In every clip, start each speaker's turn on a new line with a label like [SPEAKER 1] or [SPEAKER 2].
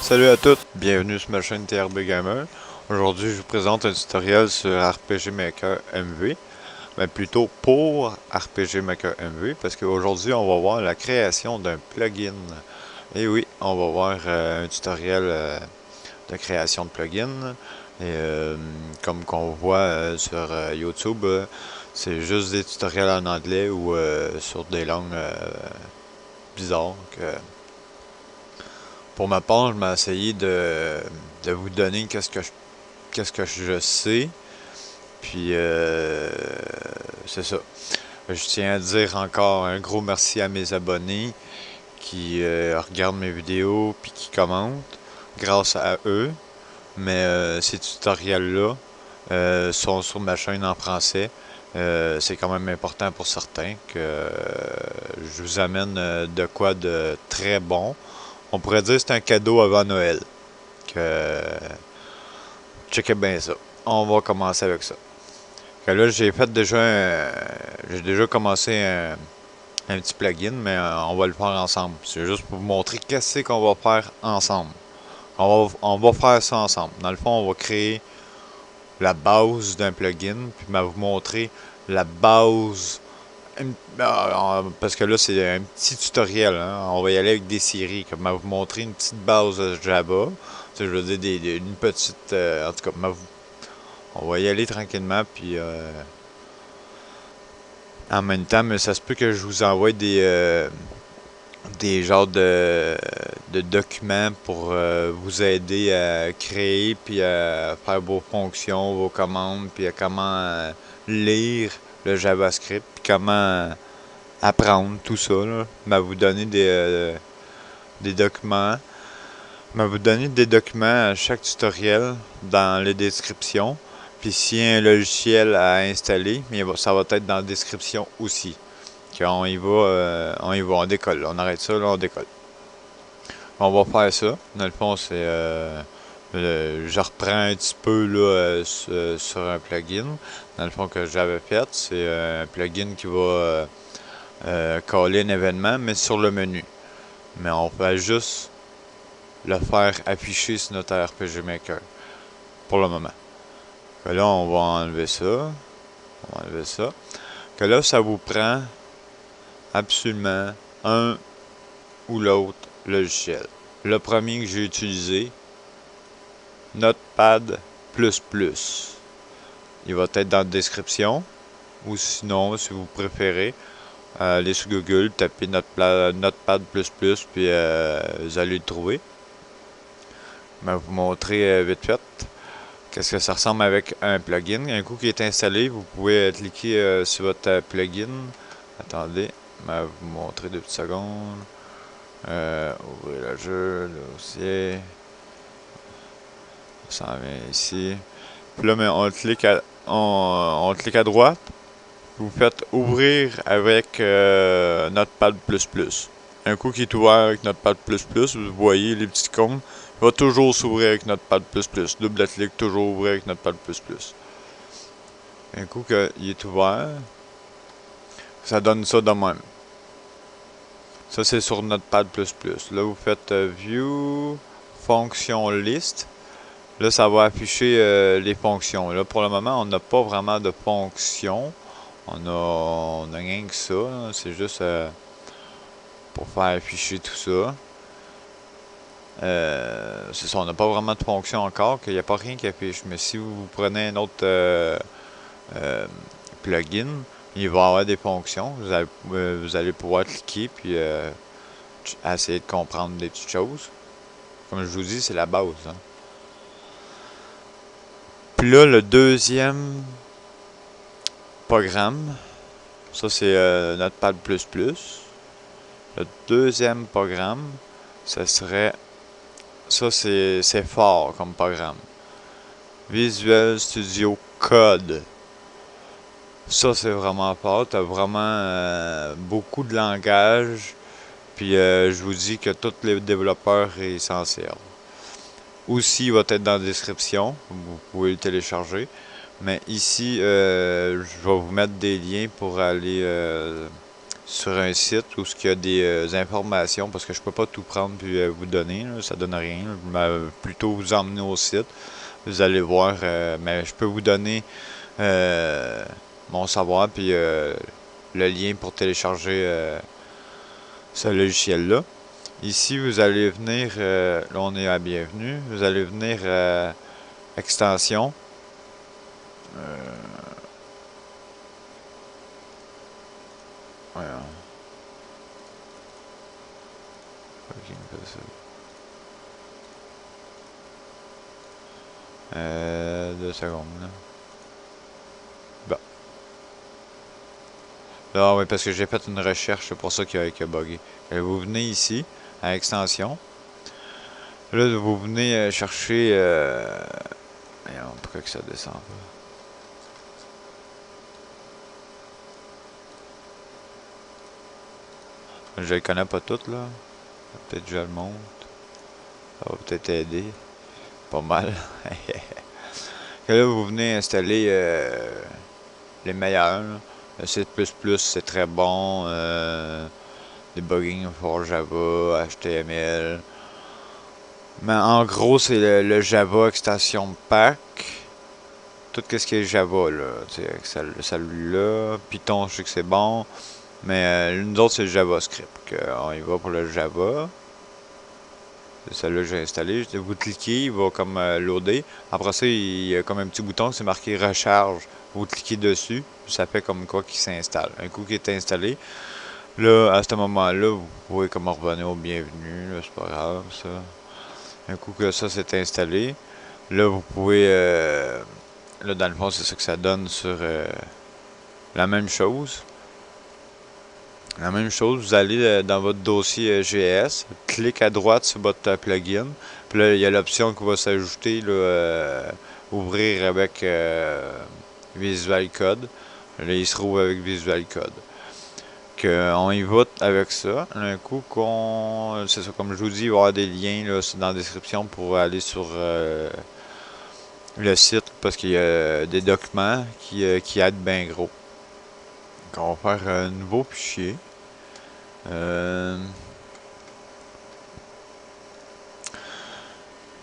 [SPEAKER 1] Salut à toutes, bienvenue sur ma chaîne TRB Gamer. Aujourd'hui, je vous présente un tutoriel sur RPG Maker MV, mais plutôt pour RPG Maker MV, parce qu'aujourd'hui, on va voir la création d'un plugin. Et oui, on va voir un tutoriel de création de plugin. Et comme qu'on voit sur YouTube, c'est juste des tutoriels en anglais ou sur des langues bizarres. Pour ma part, je m'ai essayé de vous donner qu'est-ce que je sais. Puis c'est ça. Je tiens à dire encore un gros merci à mes abonnés qui regardent mes vidéos puis qui commentent grâce à eux. Mais ces tutoriels-là sont sur ma chaîne en français. C'est quand même important pour certains que je vous amène de quoi de très bon. On pourrait dire que c'est un cadeau avant Noël. Que checkez bien ça. On va commencer avec ça. Que là, j'ai déjà commencé un petit plugin, mais on va le faire ensemble. C'est juste pour vous montrer qu'est-ce qu'on va faire ensemble. On va faire ça ensemble. Dans le fond, on va créer la base d'un plugin, puis je vais vous montrer la base. Parce que là, c'est un petit tutoriel. Hein. On va y aller avec des séries. Comme je vais vous montrer une petite base Java. Je veux dire, une petite. En tout cas, on va y aller tranquillement. Puis en même temps, mais ça se peut que je vous envoie des genres de documents pour vous aider à créer puis à faire vos fonctions, vos commandes, puis à comment lire le JavaScript, puis comment apprendre tout ça. Là. Mais vous donner des documents. Mais vous donner des documents à chaque tutoriel dans les descriptions. Puis s'il y a un logiciel à installer, mais ça va être dans la description aussi. On y va, on décolle. On arrête ça, là, on décolle. On va faire ça. Dans le fond, c'est je reprends un petit peu là, sur un plugin. Dans le fond que j'avais fait, c'est un plugin qui va caller un événement, mais sur le menu. Mais on va juste le faire afficher sur notre RPG Maker pour le moment. Que là, on va enlever ça. On va enlever ça. Que là, ça vous prend absolument un ou l'autre logiciel. Le premier que j'ai utilisé, Notepad++. Il va être dans la description. Ou sinon, si vous préférez, allez sur Google, tapez Notepad++, puis vous allez le trouver. Je vais vous montrer vite fait qu'est-ce que ça ressemble avec un plugin. Un coup qui est installé, vous pouvez cliquer sur votre plugin. Attendez, je vais vous montrer 2 petites secondes. Ouvrir le jeu, le dossier. Ça s'en vient ici. Puis là, mais on clique à droite. Vous faites ouvrir avec Notepad++. Un coup qui est ouvert avec Notepad++, vous voyez les petits cônes. Il va toujours s'ouvrir avec Notepad++. Double-clic, toujours ouvrir avec Notepad++. Un coup qu'il est ouvert, ça donne ça de même. Ça, c'est sur Notepad++. Là, vous faites View, Fonction List. Là, ça va afficher les fonctions. Là, pour le moment, on n'a pas vraiment de fonctions. On a rien que ça. C'est juste pour faire afficher tout ça. C'est ça, on n'a pas vraiment de fonction encore, qu'il n'y a pas rien qui affiche. Mais si vous prenez un autre plugin, il va y avoir des fonctions. Vous allez pouvoir cliquer puis essayer de comprendre des petites choses. Comme je vous dis, c'est la base. Hein. Puis là, le deuxième programme, ça c'est Notepad++. Le deuxième programme, ça serait... Ça c'est fort comme programme. Visual Studio Code. Ça c'est vraiment fort. Tu as vraiment beaucoup de langage. Puis je vous dis que tous les développeurs s'en servent. Aussi, il va être dans la description. Vous pouvez le télécharger. Mais ici, je vais vous mettre des liens pour aller sur un site où il y a des informations, parce que je peux pas tout prendre puis vous donner, là, ça donne rien. Mais plutôt vous emmener au site, vous allez voir, mais je peux vous donner euh, mon savoir puis le lien pour télécharger ce logiciel-là. Ici, vous allez venir, là on est à bienvenue, vous allez venir extension. Voyons. Deux secondes. Là. Bon. Là, oui, parce que j'ai fait une recherche, c'est pour ça qu'il a bugué. Vous venez ici, à extension. Là, vous venez chercher. Voyons, pourquoi que ça descend pas? Je le connais pas toutes, là. Peut-être que je le monte. Ça va peut-être aider. Pas mal. Et là, vous venez installer les meilleurs. Là. Le C++, c'est très bon. Debugging for Java, HTML. Mais en gros, c'est le Java extension pack. Tout ce qui est Java, là. Celui-là. Python, je sais que c'est bon. Mais nous autres, c'est le JavaScript. On y va pour le Java. C'est celle-là que j'ai installé. Vous cliquez, il va comme loader. Après ça, il y a comme un petit bouton, c'est marqué recharge. Vous cliquez dessus, ça fait comme quoi qu'il s'installe. Un coup qui est installé, là, à ce moment-là, vous pouvez comme revenir au bienvenu. Là, c'est pas grave, ça. Un coup que ça s'est installé, là, vous pouvez... là, dans le fond, c'est ça que ça donne sur la même chose. La même chose, vous allez dans votre dossier GS, clique à droite sur votre plugin, puis là, il y a l'option qui va s'ajouter, ouvrir avec Visual Code. Là, il se trouve avec Visual Code. On y va avec ça. Un coup c'est ça, comme je vous dis, il va y avoir des liens là, dans la description pour aller sur le site, parce qu'il y a des documents qui aident bien gros. Donc, on va faire un nouveau fichier.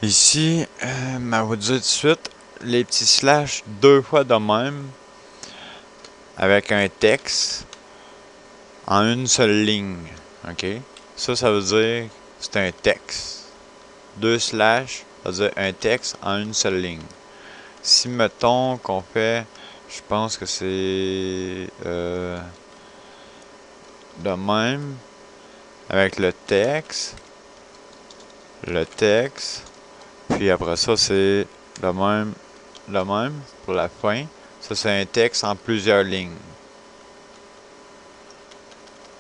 [SPEAKER 1] Ici, je vais vous dire tout de suite, les petits slash deux fois de même, avec un texte, en une seule ligne. OK? Ça veut dire c'est un texte. Deux slash, ça veut dire un texte en une seule ligne. Si, mettons, qu'on fait, je pense que c'est de même, avec le texte, puis après ça, c'est le même pour la fin. Ça, c'est un texte en plusieurs lignes.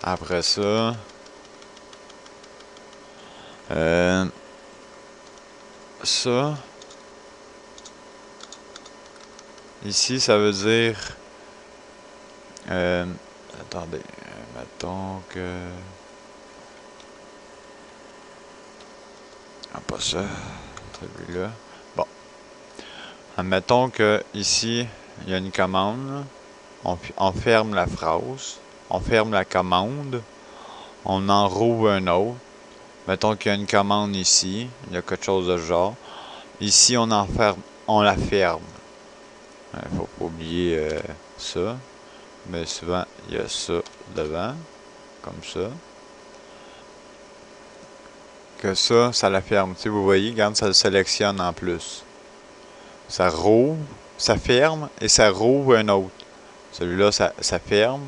[SPEAKER 1] Après ça, ça, ici, ça veut dire, attendez, mettons que, pas ça, celui-là. Bon, admettons que ici, il y a une commande, on ferme la phrase, on ferme la commande, on en rouvre un autre. Mettons qu'il y a une commande ici, il y a quelque chose de ce genre. Ici, on la ferme. Faut pas oublier ça. Mais souvent, il y a ça devant, comme ça. Que ça la ferme. Tu sais, vous voyez, regarde, ça le sélectionne en plus. Ça rouvre, ça ferme et ça rouvre un autre. Celui-là, ça ferme.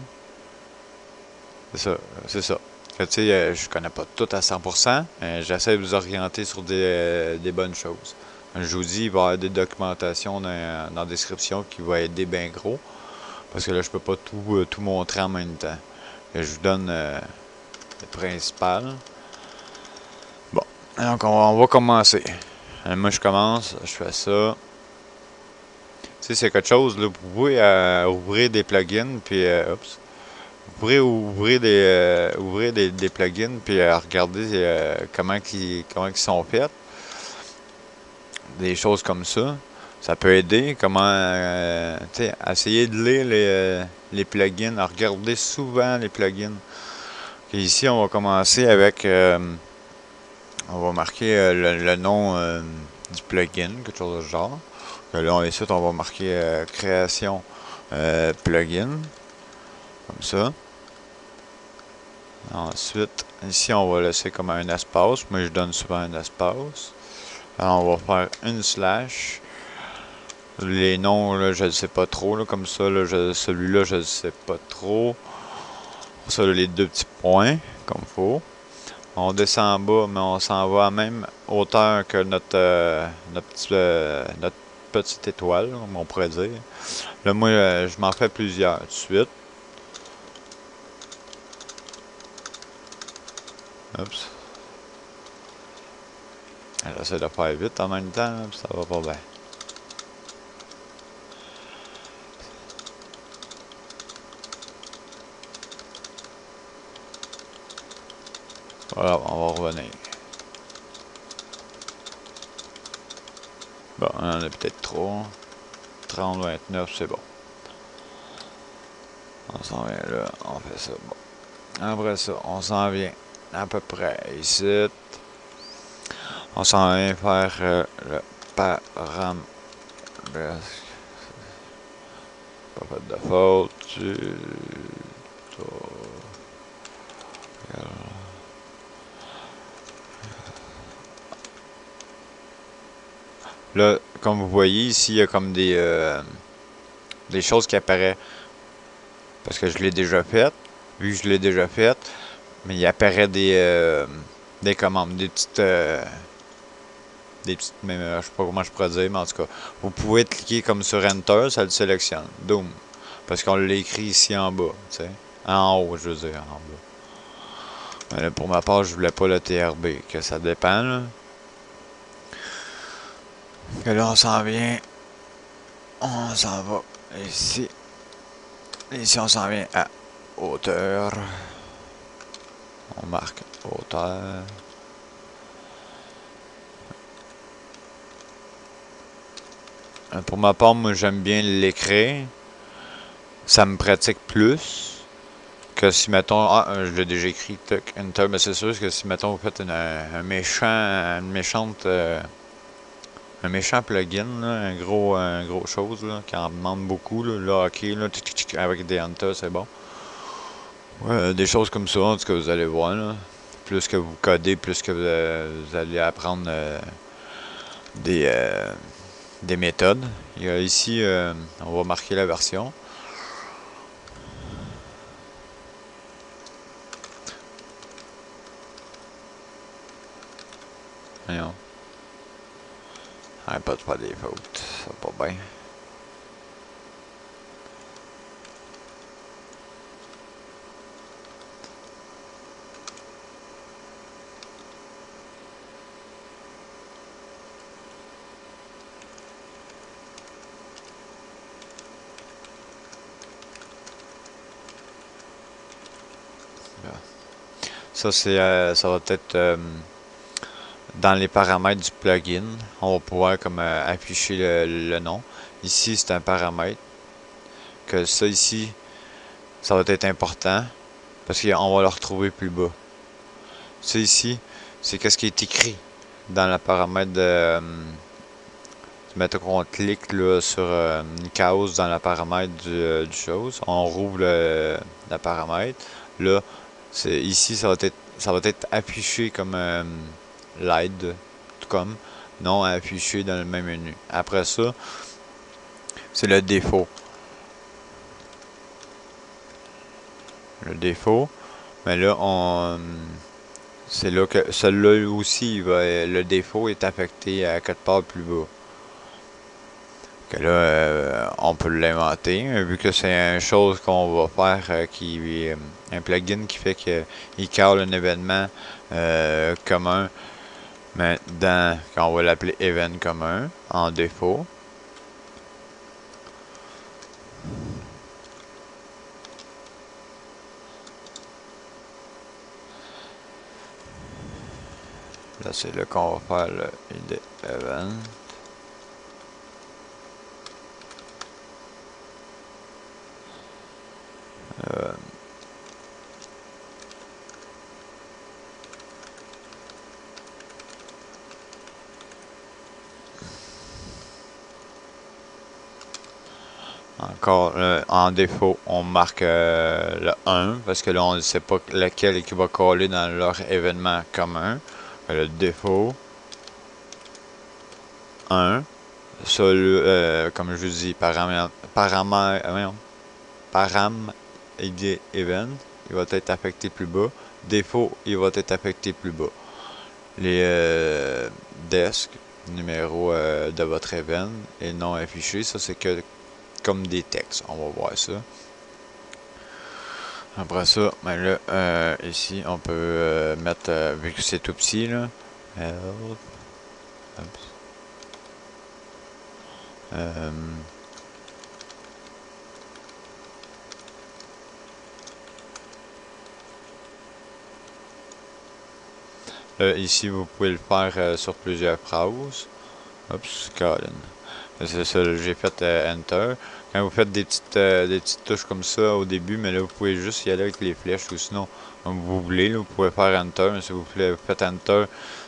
[SPEAKER 1] C'est ça. Tu sais, je connais pas tout à 100%, mais j'essaie de vous orienter sur des bonnes choses. Je vous dis, il va y avoir des documentations dans la description qui vont aider bien gros. Parce que là, je peux pas tout montrer en même temps. Je vous donne le principal. Bon, donc on va commencer. Moi, je commence, je fais ça. Tu sais, c'est quelque chose, là, vous pouvez ouvrir des plugins, puis vous pourrez ouvrir des plugins, puis regarder comment ils sont faits. Des choses comme ça. Ça peut aider. Comment, tu sais, essayer de lire les plugins, à regarder souvent les plugins. Et ici, on va commencer avec, on va marquer le nom du plugin, quelque chose de ce genre. Là, ensuite, on va marquer création plugin, comme ça. Ensuite, ici, on va laisser comme un espace. Moi, je donne souvent un espace. Alors, on va faire une slash. Les noms, là, je ne sais pas trop. Là, comme ça, là, celui-là, je ne sais pas trop. Ça, là, les deux petits points, comme il faut. On descend en bas, mais on s'en va à la même hauteur que notre petite étoile, comme on pourrait dire. Là, moi, je m'en fais plusieurs tout de suite. Oups. J'essaie de faire vite en même temps, puis ça va pas bien. Voilà, on va revenir. Bon, on en a peut-être trop. 30, 29, c'est bon. On s'en vient là, on fait ça. Bon. Après ça, on s'en vient à peu près ici. On s'en vient faire le param. Pas fait de faute. Là, comme vous voyez ici, il y a comme des choses qui apparaissent. Parce que je l'ai déjà fait. Vu que je l'ai déjà fait, mais il apparaît des commandes, des petites, même, je sais pas comment je pourrais dire, mais en tout cas, vous pouvez cliquer comme sur Enter, ça le sélectionne. Doom. Parce qu'on l'a écrit ici en bas, tu sais. En haut, je veux dire, en bas. Mais là, pour ma part, je voulais pas le TRB, que ça dépend, là. Que là, on s'en vient. On s'en va ici. Ici, on s'en vient à hauteur. On marque hauteur. Pour ma part, moi, j'aime bien l'écrire. Ça me pratique plus que si, mettons, je l'ai déjà écrit, Enter, mais c'est sûr que si, mettons, vous faites un méchant plugin, là, un gros chose, là, qui en demande beaucoup, là, ok, là, avec des Enter, c'est bon. Ouais, des choses comme ça, en tout cas, vous allez voir, là. Plus que vous codez, plus que vous allez apprendre des, euh, des méthodes. Il y a ici, on va marquer la version. Voyons. Arrête pas de faire des fautes, ça va pas bien. Ça, ça va être dans les paramètres du plugin. On va pouvoir comme afficher le nom. Ici, c'est un paramètre. Que ça ici, ça va être important parce qu'on va le retrouver plus bas. Ça ici, c'est qu'est-ce qui est écrit dans le paramètre de. Mettons qu'on clique là, sur une case dans le paramètre du chose. On rouvre le paramètre. Là, ici, ça va être affiché comme l'aide, tout comme, non affiché dans le même menu. Après ça, c'est le défaut. Le défaut, mais là, c'est là que celui-là aussi, le défaut est affecté à quelque part plus bas. Que là, on peut l'inventer, vu que c'est une chose qu'on va faire, un plugin qui fait qu'il cale un événement commun. Maintenant, on va l'appeler event commun en défaut. Là, c'est là qu'on va faire le id event. Encore, en défaut, on marque le 1, parce que là, on ne sait pas lequel qui va coller dans leur événement commun. Le défaut, 1. Ça, comme je vous dis, param ID event, il va être affecté plus bas. Défaut, il va être affecté plus bas. Les desks, numéro de votre event et non affiché, ça c'est que comme des textes. On va voir ça. Après ça, ben là, ici, on peut mettre, vu que c'est tout petit, là, help, euh, ici, vous pouvez le faire sur plusieurs phrases. Oups, Colin. C'est ça, j'ai fait Enter. Quand vous faites des petites touches comme ça au début, mais là, vous pouvez juste y aller avec les flèches ou sinon, comme vous voulez, là, vous pouvez faire Enter. Mais si vous faites Enter,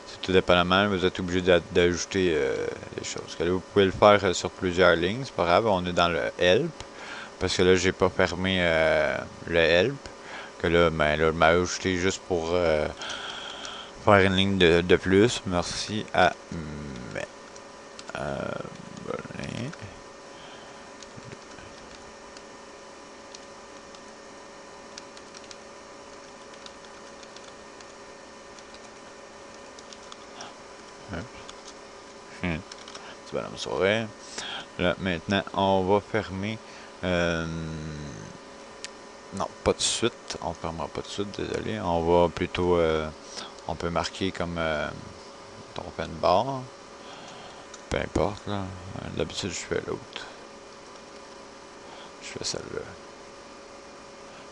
[SPEAKER 1] c'est tout dépendamment, vous êtes obligé d'ajouter les choses. Que là, vous pouvez le faire sur plusieurs lignes, c'est pas grave. On est dans le Help, parce que là, j'ai pas fermé le Help. Que là, ben là, je m'a ajouté juste pour faire une ligne de plus. Merci à Bolin. Petit bonhomme sourire. Là, maintenant, on va fermer. euh, non, pas de suite. On fermera pas de suite, désolé. On va plutôt. On peut marquer comme. On fait une barre. Peu importe, là. D'habitude, je fais l'autre. Je fais celle-là.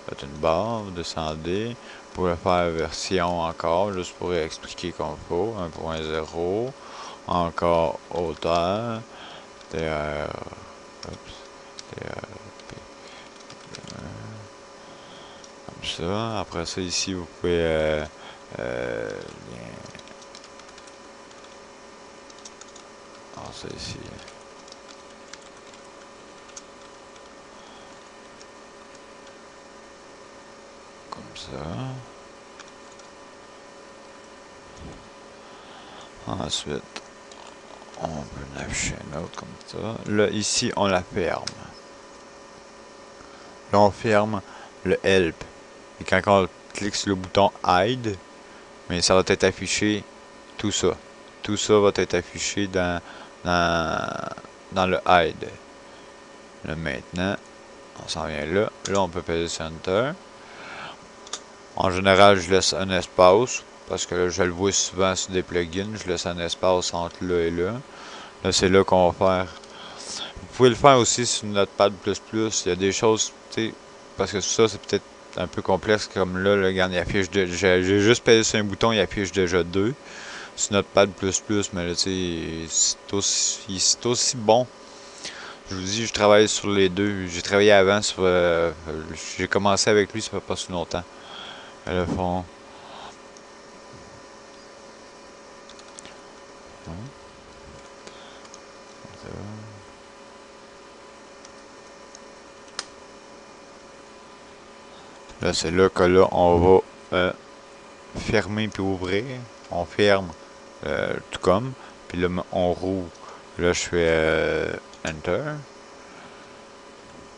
[SPEAKER 1] Faites une barre, vous descendez. Vous pouvez faire version encore, juste pour expliquer comme il faut. 1.0. Encore hauteur. TR. Oups. TR. Comme ça. Après ça, ici, vous pouvez alors ça ici. Comme ça. Ensuite, on peut en afficher un autre comme ça. Là, ici, on la ferme. Là, on ferme le help. Et quand on clique sur le bouton hide, mais ça va être affiché tout ça. Tout ça va être affiché dans le hide. Là, maintenant, on s'en vient là. Là, on peut peser sur Enter. En général, je laisse un espace parce que là, je le vois souvent sur des plugins. Je laisse un espace entre là et là. Là, c'est là qu'on va faire. Vous pouvez le faire aussi sur Notepad++. Il y a des choses, tu sais, parce que ça, c'est peut-être un peu complexe comme là, le regarde, il affiche j'ai juste pesé sur un bouton, il affiche déjà 2. Sur Notepad++, mais là, tu sais, c'est aussi bon. Je vous dis, je travaille sur les deux. J'ai travaillé avant sur. J'ai commencé avec lui, ça fait pas si longtemps. Le fond. Là, c'est là que là, on va fermer puis ouvrir. On ferme tout comme. Puis là, on rouvre. Là, je fais Enter.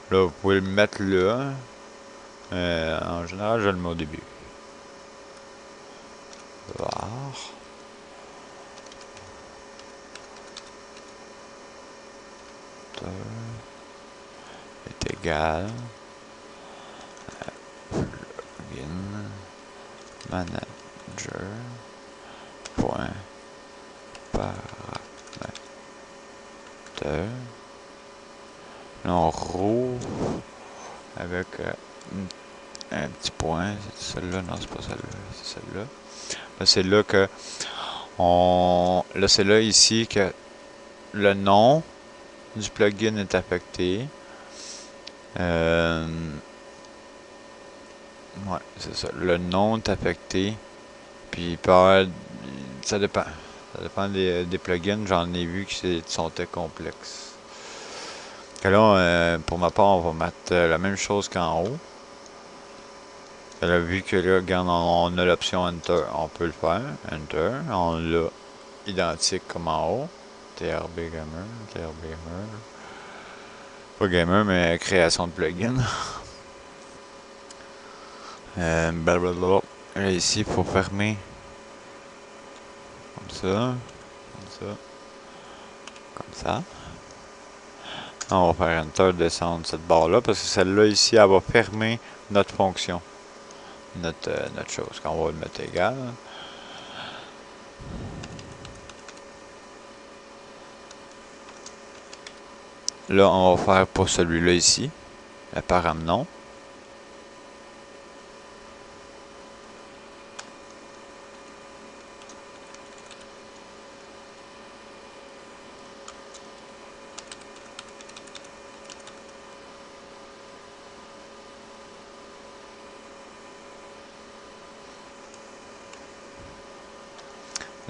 [SPEAKER 1] Là, vous pouvez le mettre là. En général, je le mets au début. Var. Est égal. Plugin manager point paramètre. Là, on rouvre avec un petit point. C'est celle-là? Non, c'est pas celle-là. C'est celle-là. Là, c'est là que Là, c'est là ici que le nom du plugin est affecté. Ouais, c'est ça. Le nom est affecté. Puis ça dépend. Ça dépend des plugins. J'en ai vu qui sont très complexes. Que là, pour ma part, on va mettre la même chose qu'en haut. Que là, vu que là, regarde, on a l'option Enter, on peut le faire. Enter, on l'a identique comme en haut. TRB Gamer, TRB Gamer. Pas Gamer, mais création de plugin. Blablabla. Là, ici, il faut fermer. Comme ça. Comme ça. Comme ça. On va faire Enter, descendre cette barre-là, parce que celle-là ici, elle va fermer notre fonction. Notre chose. Quand on va le mettre égal. Là, on va faire pour celui-là ici. Le param non.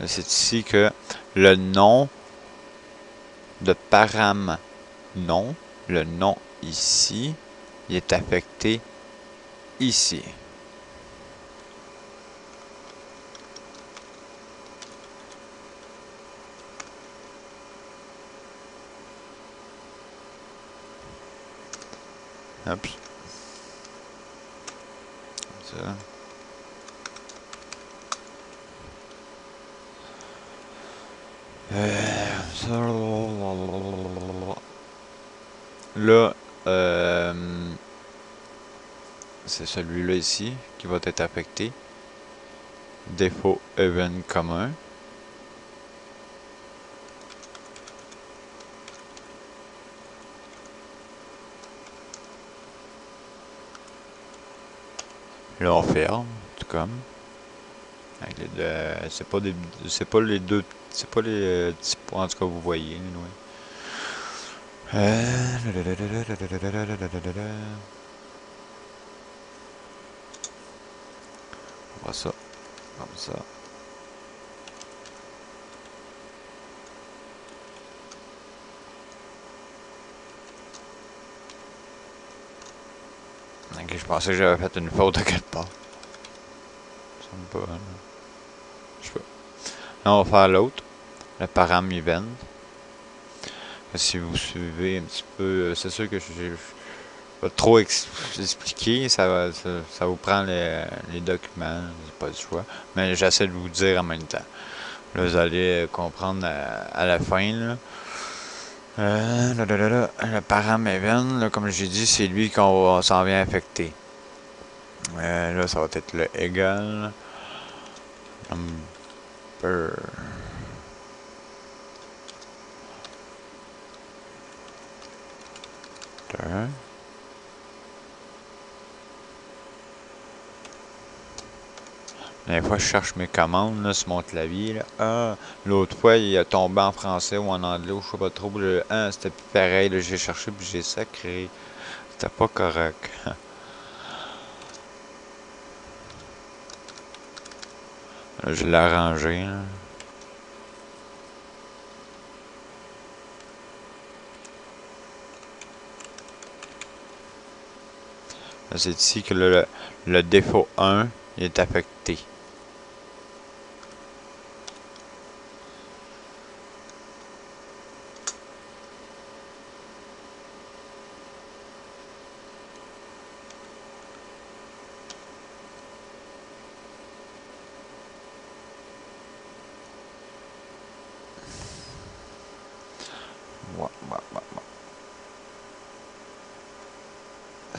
[SPEAKER 1] C'est ici que le nom de param non, le nom ici, il est affecté ici. Hop. Comme ça. Là, c'est celui-là ici qui va être affecté. Défaut event commun. Là, on ferme, tout comme. Avec les deux, c'est pas les deux, c'est pas les petits points, en tout cas, vous voyez, anyway. On va ça, comme ça. Ok, je pensais que j'avais fait une faute à quelque part. Ça me pas, hein. Je sais pas. Là, on va faire l'autre, le param event. Si vous suivez un petit peu, c'est sûr que je pas trop expliquer, ça vous prend les documents, j'ai pas le choix. Mais j'essaie de vous dire en même temps. Là, vous allez comprendre à la fin. Là. Le param event, là, comme j'ai dit, c'est lui qu'on s'en vient affecter. Là, ça va être le égal. Number. Des fois, je cherche mes commandes là, sur mon clavier. Là. Ah, l'autre fois, il a tombé en français ou en anglais, ou je sais pas trop. Le 1, c'était pareil. J'ai cherché puis j'ai sacré. C'était pas correct. Là, je l'ai arrangé. Là. C'est ici que le défaut 1 il est affecté.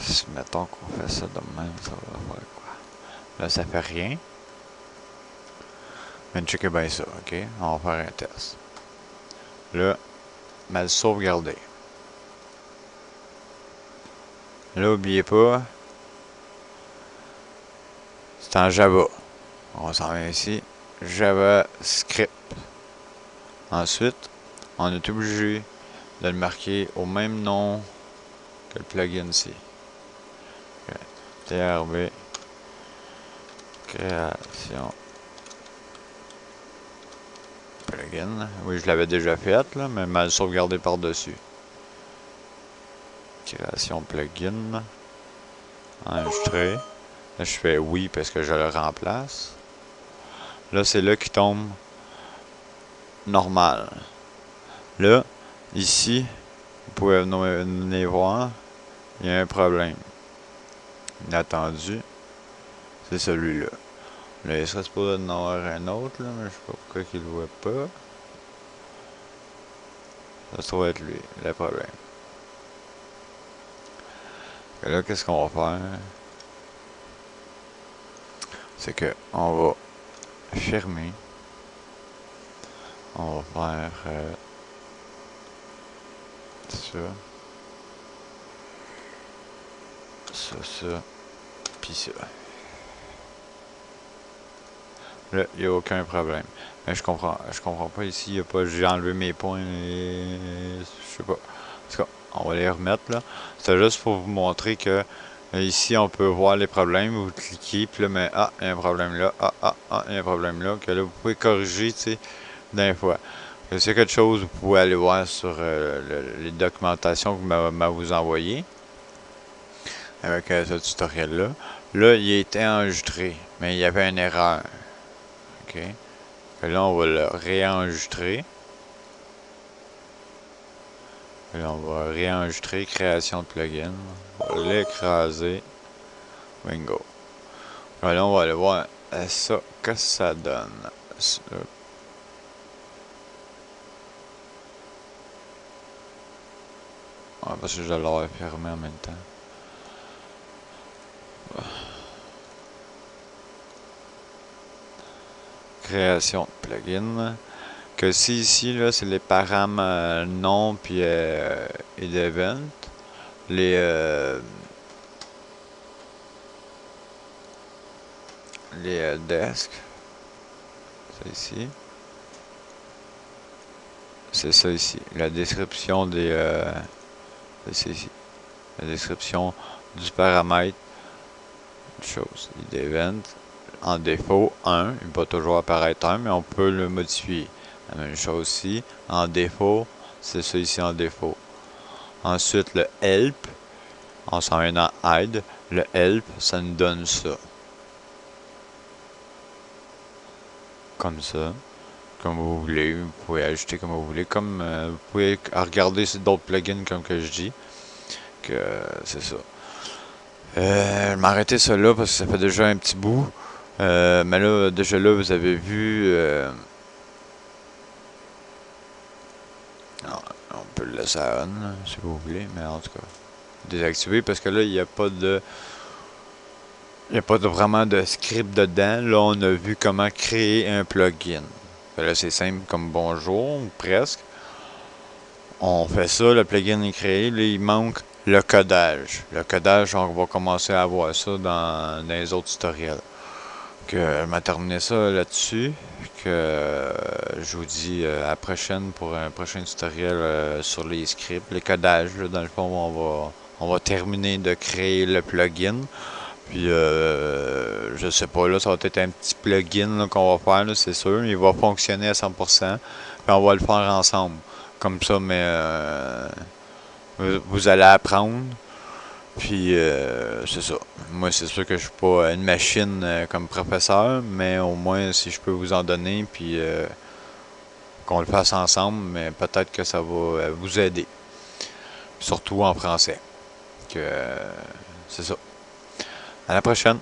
[SPEAKER 1] Si mettons qu'on fait ça de même, ça va faire quoi? Là, ça fait rien. Mais checker bien ça, ok? On va faire un test. Là, mal sauvegarder. Là, n'oubliez pas, c'est en Java. On s'en vient ici. JavaScript. Ensuite, on est obligé de le marquer au même nom que le plugin ici. Okay. TRB création plugin. Oui, je l'avais déjà fait, là, mais mal sauvegardé par-dessus. Création plugin. Enregistrer. Là, je fais oui parce que je le remplace. Là, c'est là qui tombe normal. Là, ici, vous pouvez venir voir, il y a un problème. Inattendu, c'est celui-là. Là, il serait supposé en avoir un autre, là, mais je sais pas pourquoi il le voit pas. Ça doit être lui, le problème. Et là, qu'est-ce qu'on va faire? C'est que on va fermer. On va faire ça. Ça. Puis ça. Là, il n'y a aucun problème. Mais je comprends pas ici, il y a pas, j'ai enlevé mes points et je sais pas. En tout cas, on va les remettre là. C'est juste pour vous montrer que ici on peut voir les problèmes, vous cliquez, puis là, mais il y a un problème là, il y a un problème là, que là vous pouvez corriger, tu sais, d'un fois. Si c'est quelque chose, vous pouvez aller voir sur les documentations que m'a vous envoyé avec ce tutoriel là. Là, il a été enregistré, mais il y avait une erreur. OK. Et là, on va le réenregistrer. Et là, on va réenregistrer création de plugin. On va l'écraser. Bingo. Et là, on va aller voir ça, qu'est-ce que ça donne. Parce que je l'aurais fermé en même temps. Création de plugin. Que si ici, là, c'est les paramètres nom puis et d'event. Les desks. C'est ici. C'est ça ici. La description des c'est ici. La description du paramètre chose. Event. En défaut 1. Il va toujours apparaître 1, mais on peut le modifier. La même chose ici. En défaut, c'est ça ici en défaut. Ensuite, le help. On s'en vient dans hide. Le help, ça nous donne ça. Comme ça. Comme vous voulez. Vous pouvez ajouter comme vous voulez. Comme vous pouvez regarder d'autres plugins comme que je dis. Que c'est ça. Je vais m'arrêter ça là parce que ça fait déjà un petit bout. Mais là, déjà là, vous avez vu. On peut le laisser à on si vous voulez, mais en tout cas, désactiver parce que là, il n'y a pas de. Il n'y a pas vraiment de script dedans. Là, on a vu comment créer un plugin. Là, c'est simple comme bonjour, ou presque. On fait ça, le plugin est créé. Là, il manque le codage. Le codage, on va commencer à voir ça dans les autres tutoriels. Que je vais terminer ça là-dessus. Que je vous dis à la prochaine pour un prochain tutoriel sur les scripts, les codages. Là, dans le fond, on va terminer de créer le plugin. Puis, je sais pas, là, ça va être un petit plugin qu'on va faire, c'est sûr. Il va fonctionner à 100%. Puis, on va le faire ensemble. Comme ça, mais vous allez apprendre. Puis, c'est ça. Moi, c'est sûr que je suis pas une machine comme professeur, mais au moins, si je peux vous en donner, puis qu'on le fasse ensemble, mais peut-être que ça va vous aider. Surtout en français. Que c'est ça. À la prochaine.